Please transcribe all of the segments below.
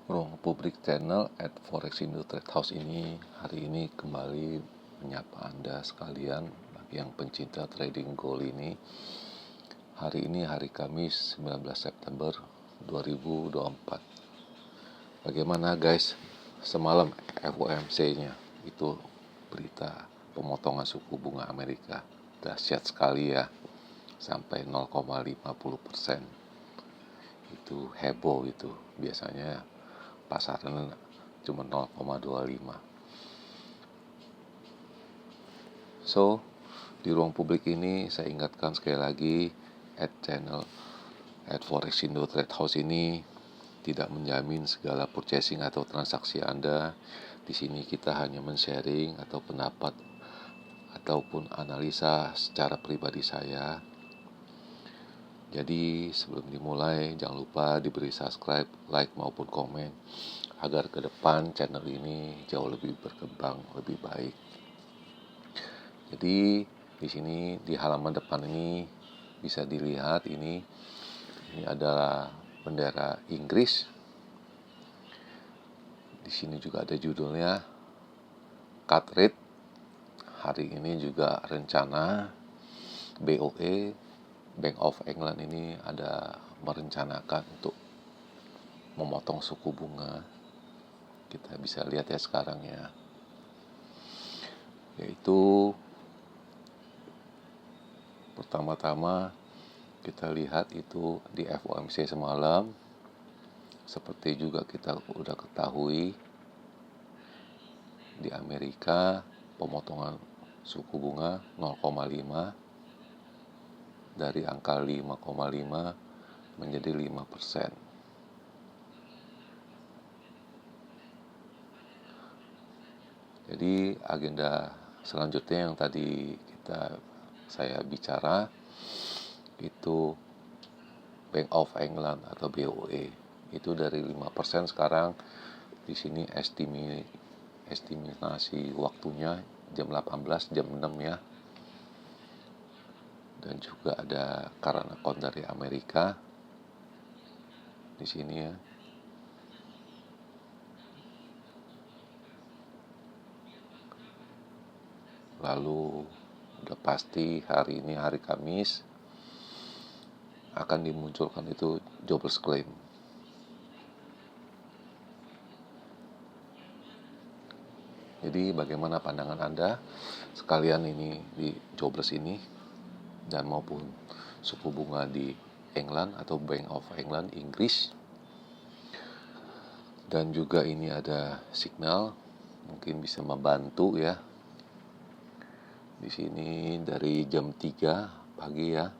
Ruang Publik Channel at Forex Indo Trade House ini hari ini kembali menyapa Anda sekalian bagi yang pencinta trading gold ini. Hari ini hari Kamis 19 September 2024. Bagaimana guys? Semalam FOMC-nya itu berita pemotongan suku bunga Amerika. Dahsyat sekali ya. Sampai 0,50%. Itu heboh itu. Biasanya pasaran cuma 0,25. So, di ruang publik ini saya ingatkan sekali lagi, channel Forex Indo Trade House ini tidak menjamin segala purchasing atau transaksi Anda. Di sini kita hanya men-sharing atau pendapat ataupun analisa secara pribadi saya. Jadi sebelum dimulai jangan lupa diberi subscribe, like maupun komen agar ke depan channel ini jauh lebih berkembang, lebih baik. Jadi di sini di halaman depan ini bisa dilihat ini adalah bendera Inggris. Di sini juga ada judulnya cut rate. Hari ini juga rencana BOE, Bank of England ini ada merencanakan untuk memotong suku bunga. Kita bisa lihat ya sekarang ya. Yaitu pertama-tama kita lihat itu di FOMC semalam. Seperti juga kita udah ketahui, di Amerika pemotongan suku bunga 0,5 dari angka 5,5 menjadi 5%. Jadi agenda selanjutnya yang tadi saya bicara itu Bank of England atau BOE itu dari 5% sekarang di sini estimasi waktunya jam 18, jam 6 ya. Dan juga ada current account dari Amerika di sini ya. Lalu udah pasti hari ini hari Kamis akan dimunculkan itu jobless claim. Jadi bagaimana pandangan Anda sekalian ini di jobless ini dan maupun suku bunga di England atau Bank of England Inggris. Dan juga ini ada signal mungkin bisa membantu ya. Di sini dari jam 3 pagi ya.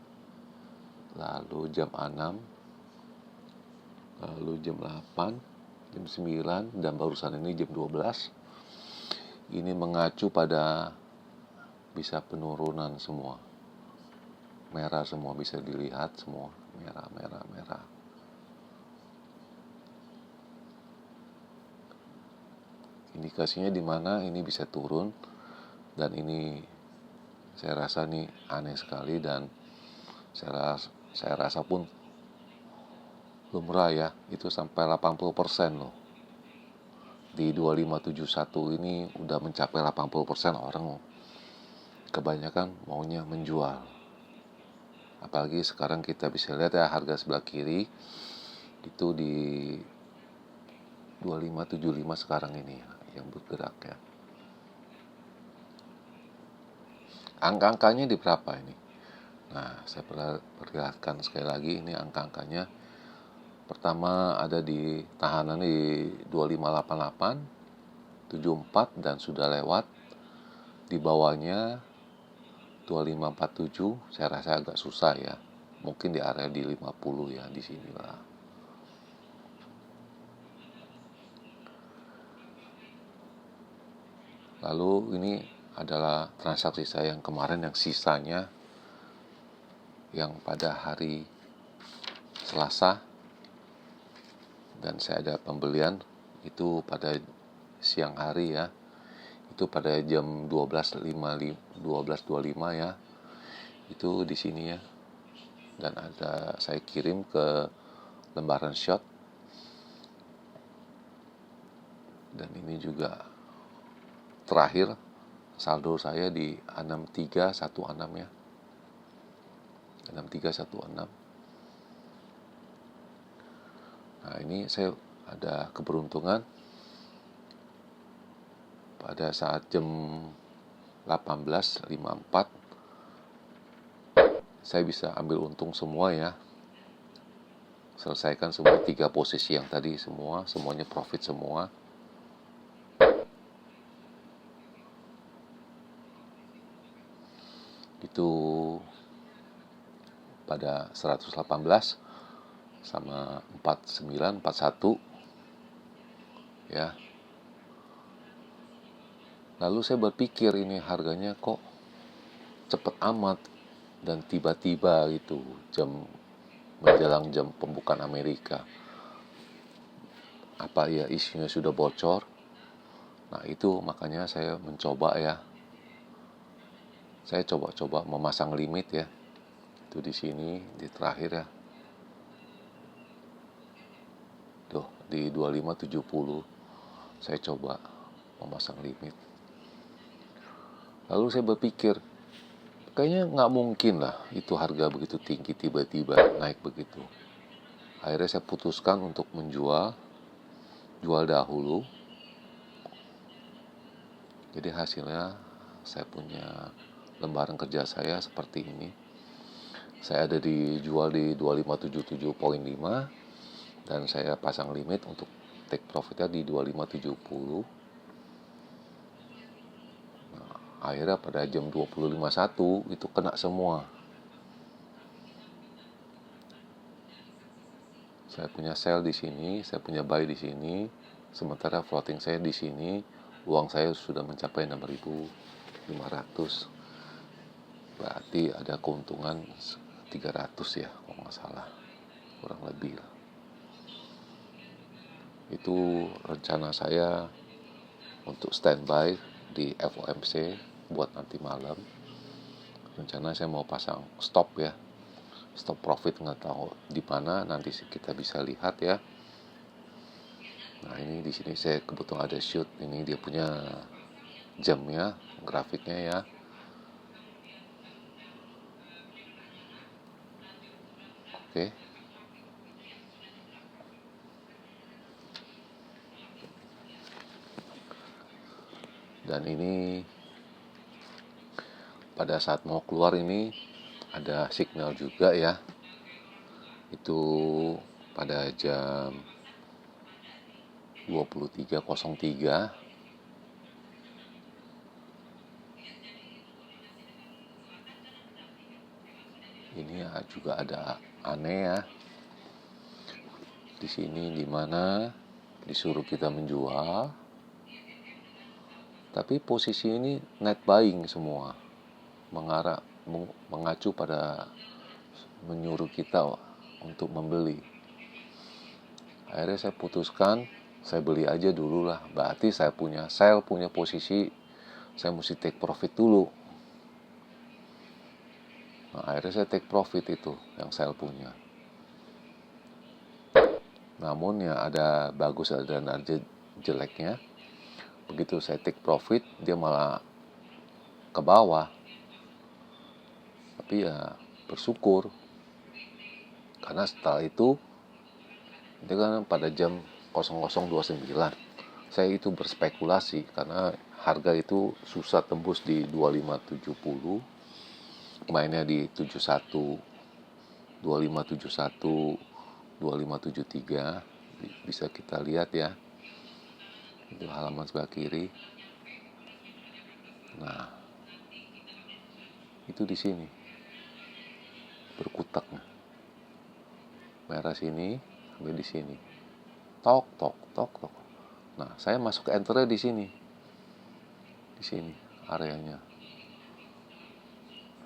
Lalu jam 6, lalu jam 8, jam 9 dan barusan ini jam 12. Ini mengacu pada bisa penurunan semua. Merah semua bisa dilihat semua, merah. Indikasinya di mana ini bisa turun dan ini saya rasa nih aneh sekali dan saya rasa pun lumrah ya, itu sampai 80% loh. Di 2571 ini udah mencapai 80% orang kebanyakan maunya menjual. Apalagi sekarang kita bisa lihat ya harga sebelah kiri itu di 2575 sekarang ini yang bergerak ya. Angka-angkanya di berapa ini? Nah, saya perlihatkan sekali lagi ini angka-angkanya. Pertama ada di tahanan di 2588, 74 dan sudah lewat. Di bawahnya 2547, saya rasa agak susah ya. Mungkin di area di 50 ya, di sinilah. Lalu ini adalah transaksi saya yang kemarin yang sisanya yang pada hari Selasa, dan saya ada pembelian itu pada siang hari ya, itu pada jam 12.25 ya, itu di sini ya, dan ada saya kirim ke lembaran short Dan ini juga terakhir saldo saya di 6316 ya. 6316. Nah, ini saya ada keberuntungan pada saat jam 18.54 saya bisa ambil untung semua ya. Selesaikan semua 3 posisi yang tadi, semuanya profit semua. Itu pada 118 sama 4941 ya. Lalu saya berpikir, ini harganya kok cepet amat dan tiba-tiba gitu menjelang jam pembukaan Amerika. Apa ya isunya sudah bocor? Nah, itu makanya saya mencoba ya. Saya coba memasang limit ya. Itu di sini di terakhir ya. Tuh, di 2570 saya coba memasang limit. Lalu saya berpikir, kayaknya nggak mungkin lah itu harga begitu tinggi tiba-tiba naik begitu. Akhirnya saya putuskan untuk jual dahulu. Jadi hasilnya saya punya lembaran kerja saya seperti ini. Saya ada dijual di 2577.5 dan saya pasang limit untuk take profitnya di 2570. Nah, akhirnya pada jam 20.51 itu kena semua. Saya punya sell di sini, saya punya buy di sini, sementara floating saya di sini, uang saya sudah mencapai 6.500. Berarti ada keuntungan 300 ya, kalau nggak salah, kurang lebih lah. Itu rencana saya untuk standby di FOMC buat nanti malam. Rencana saya mau pasang stop ya, stop profit, nggak tahu di mana, nanti kita bisa lihat ya. Nah, ini di sini saya kebetulan ada shoot, ini dia punya jamnya, grafiknya ya. Oke. Dan ini pada saat mau keluar ini ada signal juga ya. Itu pada jam 23.03 ini ya, juga ada aneh ya. Di sini dimana disuruh kita menjual, tapi posisi ini net buying semua, mengacu pada menyuruh kita untuk membeli. Akhirnya saya putuskan saya beli aja dulu lah. Berarti saya punya posisi, saya mesti take profit dulu. Nah, akhirnya saya take profit itu yang sell punya. Namun ya ada bagus dan ada jeleknya. Begitu saya take profit, dia malah ke bawah. Tapi ya bersyukur, karena setelah itu dia kan pada jam 00.29 saya itu berspekulasi, karena harga itu susah tembus di 2570, mainnya di 71, 2571, 2573, bisa kita lihat ya, itu halaman sebelah kiri. Nah, itu di sini berkutak, merah sini sampai di sini, tok tok tok tok. Nah, saya masuk ke enternya di sini areanya,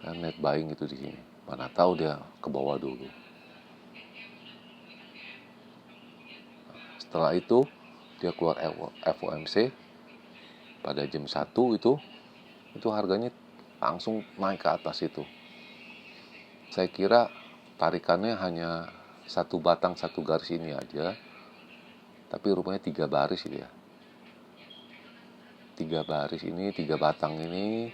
dan net buying itu di sini. Mana tahu dia ke bawah dulu. Setelah itu dia keluar FOMC pada jam 1 itu harganya langsung naik ke atas itu. Saya kira tarikannya hanya satu batang satu garis ini aja, tapi rupanya 3 baris itu ya. 3 baris ini, 3 batang ini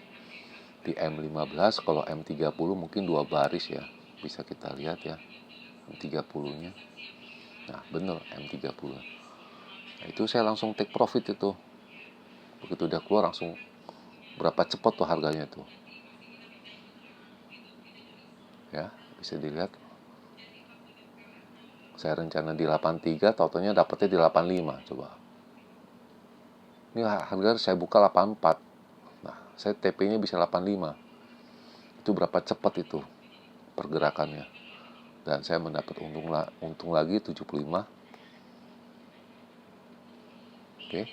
di M15. Kalau M30 mungkin 2 baris ya, bisa kita lihat ya M30 nya. Nah bener M30. Nah, itu saya langsung take profit itu. Begitu udah keluar langsung berapa cepat tuh harganya tuh ya, bisa dilihat. Saya rencana di 83, tautannya dapetnya di 85. Coba ini harga saya buka 84. Nah saya TP nya bisa 85. Itu berapa cepat itu pergerakannya. Dan saya mendapat untung lagi 75. Oke.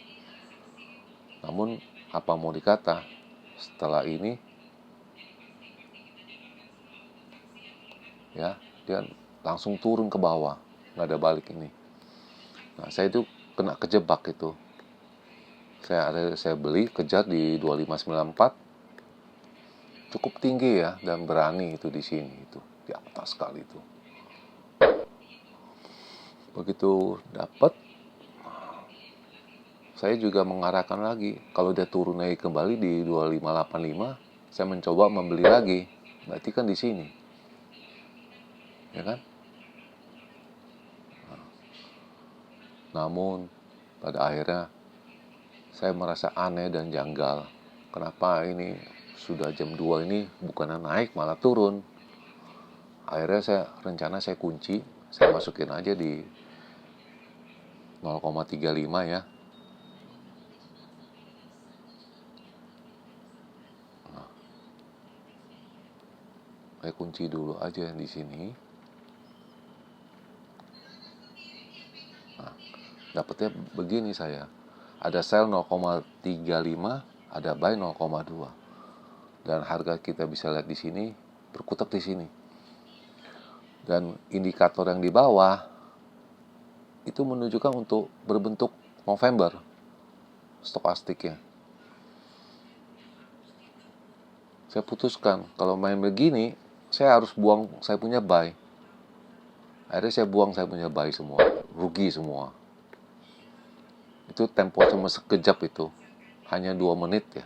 Namun apa mau dikata, setelah ini ya dia langsung turun ke bawah, nggak ada balik ini. Nah saya itu kena kejebak itu. Saya beli kejar di 2594, cukup tinggi ya, dan berani itu di sini, itu di atas sekali itu. Begitu dapat, saya juga mengarahkan lagi. Kalau dia turun lagi kembali di 2585, saya mencoba membeli lagi. Berarti kan di sini, ya kan? Namun pada akhirnya saya merasa aneh dan janggal. Kenapa ini sudah jam 2 ini bukannya naik malah turun. Akhirnya saya kunci, saya masukin aja di 0,35 ya. Nah, saya kunci dulu aja di sini. Nah, dapatnya begini saya. Ada sell 0,35, ada buy 0,2. Dan harga kita bisa lihat di sini, berkutat di sini. Dan indikator yang di bawah itu menunjukkan untuk berbentuk November stokastiknya. Saya putuskan kalau main begini, saya harus buang saya punya buy. Akhirnya saya buang saya punya buy semua, rugi semua. Itu tempo cuma sekejap itu, hanya 2 menit ya.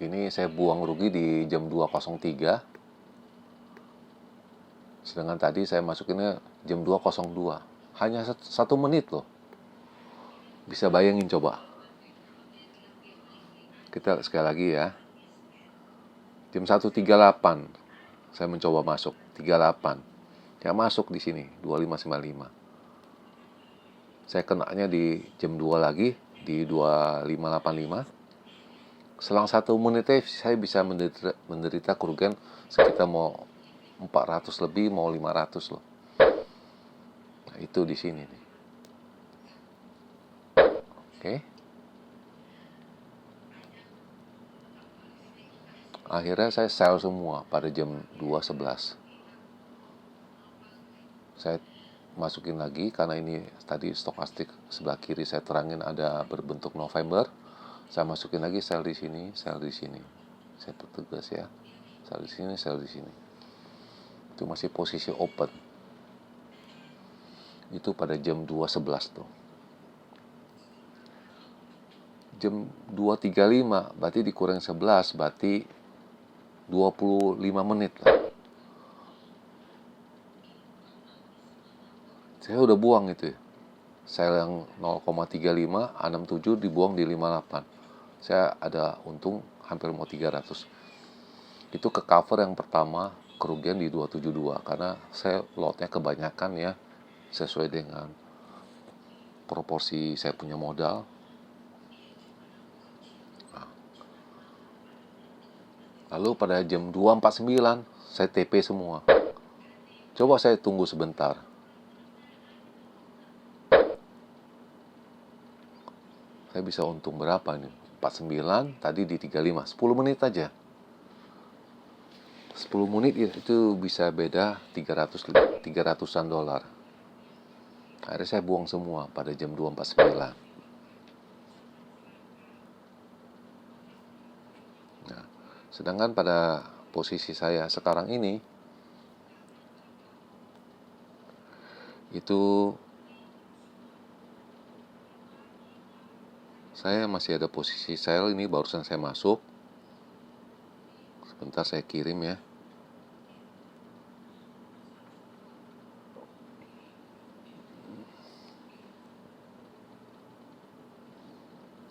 Ini saya buang rugi di jam 2.03. Sedangkan tadi saya masukinnya jam 2.02. Hanya 1 menit loh. Bisa bayangin coba. Kita sekali lagi ya. Jam 1.38 saya mencoba masuk 38. Ya masuk di sini 2595. Saya kenanya di jam 2 lagi di 2585. Selang 1 menitnya saya bisa menderita kerugian sekitar mau 400 lebih, mau 500 loh. Nah, itu di sini nih. Oke. Akhirnya saya sell semua pada jam 2.11. Saya masukin lagi karena ini tadi stokastik sebelah kiri saya terangin ada berbentuk November. Saya masukin lagi sell di sini, sell di sini. Saya pertegas ya. Sell di sini, sell di sini. Itu masih posisi open. Itu pada jam 2.11 tuh. Jam 2.35 berarti dikurang 11, berarti 25 menit lah. Saya udah buang itu ya. Sell yang 0,35, 67 dibuang di 58. Saya ada untung hampir mau 300. Itu ke cover yang pertama kerugian di 272 karena saya lotnya kebanyakan ya, sesuai dengan proporsi saya punya modal. Lalu pada jam 2.49 saya TP semua. Coba saya tunggu sebentar. Saya bisa untung berapa nih? 49, tadi di 35, 10 menit aja. 10 menit itu bisa beda 300-an dolar. Akhirnya saya buang semua pada jam 2.49. Nah, sedangkan pada posisi saya sekarang ini itu Saya masih ada posisi sell ini, barusan saya masuk. Sebentar saya kirim ya.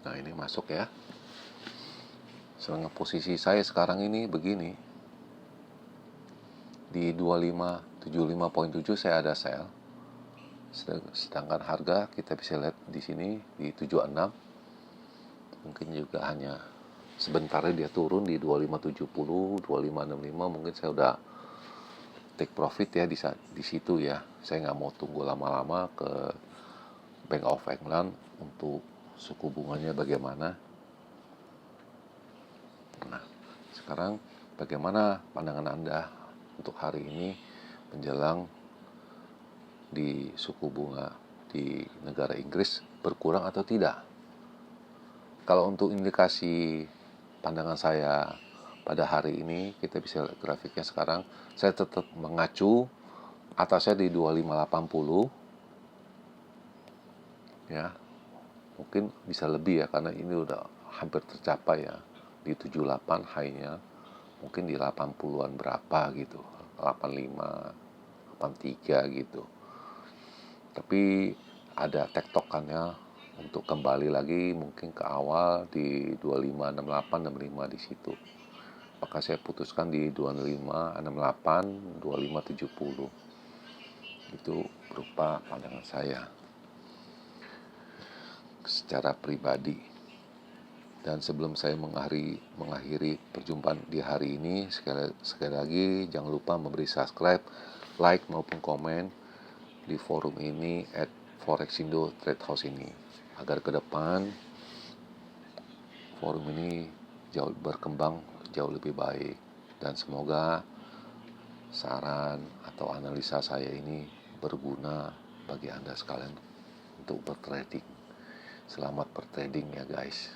Nah, ini masuk ya. Sedangkan posisi saya sekarang ini begini. Di 2575.7 saya ada sell. Sedangkan harga kita bisa lihat di sini di 76. Mungkin juga hanya sebentar dia turun di 2570, 2565, mungkin saya udah take profit ya di situ ya. Saya nggak mau tunggu lama-lama ke Bank of England untuk suku bunganya bagaimana. Nah, sekarang bagaimana pandangan Anda untuk hari ini menjelang di suku bunga di negara Inggris berkurang atau tidak? Kalau untuk indikasi pandangan saya pada hari ini, kita bisa lihat grafiknya sekarang. Saya tetap mengacu atasnya di 2580 ya. Mungkin bisa lebih ya, karena ini udah hampir tercapai ya. Di 78 high-nya mungkin di 80-an berapa gitu, 85, 83 gitu. Tapi ada tektokannya untuk kembali lagi mungkin ke awal di 2568, 65 di situ. Maka saya putuskan di 2568, 2570. Itu berupa pandangan saya secara pribadi. Dan sebelum saya mengakhiri perjumpaan di hari ini, sekali lagi jangan lupa memberi subscribe, like maupun komen di forum ini @forexindo Trade House ini, agar ke depan forum ini jauh berkembang jauh lebih baik, dan semoga saran atau analisa saya ini berguna bagi Anda sekalian untuk bertrading. Selamat bertrading ya guys.